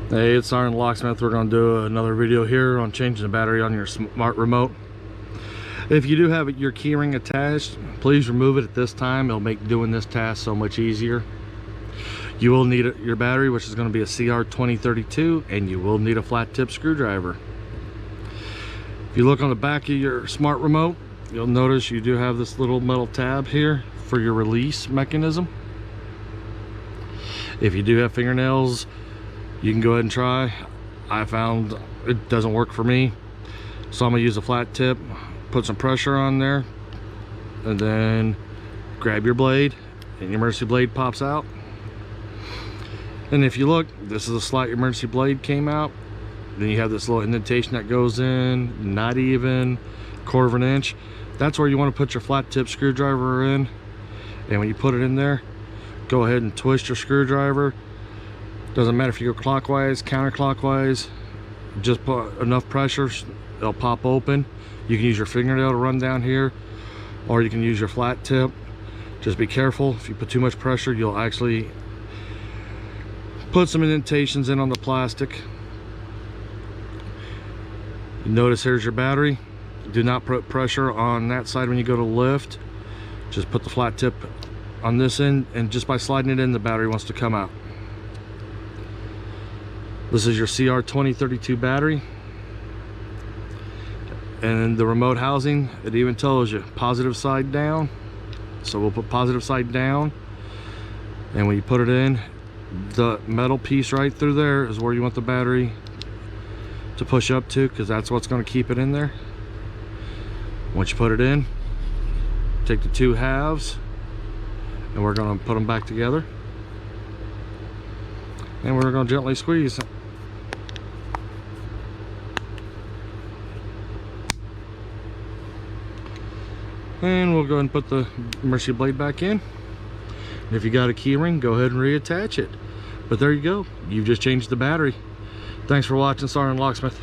Hey, it's SgtLocksmith. We're going to do another video here on changing the battery on your smart remote. If you do have your keyring attached, please remove it at this time. It'll make doing this task so much easier. You will need your battery, which is going to be a CR2032, and you will need a flat tip screwdriver. If you look on the back of your smart remote, you'll notice you do have this little metal tab here for your release mechanism. If you do have fingernails, you can go ahead and try. I found it doesn't work for me, so I'm gonna use a flat tip, put some pressure on there, and then grab your blade, and your emergency blade pops out. And if you look, this is a slight emergency blade came out. Then you have this little indentation that goes in, not even a quarter of an inch. That's where you want to put your flat tip screwdriver in. And when you put it in there, go ahead and twist your screwdriver. Doesn't matter if you go clockwise, counterclockwise, just put enough pressure, it'll pop open. You can use your fingernail to run down here, or you can use your flat tip. Just be careful. If you put too much pressure, you'll actually put some indentations in on the plastic. You notice here's your battery. Do not put pressure on that side when you go to lift. Just put the flat tip on this end, and just by sliding it in, the battery wants to come out. This is your CR2032 battery, and the remote housing, it even tells you positive side down. So we'll put positive side down, and when you put it in, the metal piece right through there is where you want the battery to push up to, because that's what's going to keep it in there. Once you put it in, take the two halves, and we're going to put them back together, and we're going to gently squeeze. And we'll go ahead and put the emergency blade back in. And if you got a key ring, go ahead and reattach it. But there you go, you've just changed the battery. Thanks for watching SgtLocksmith.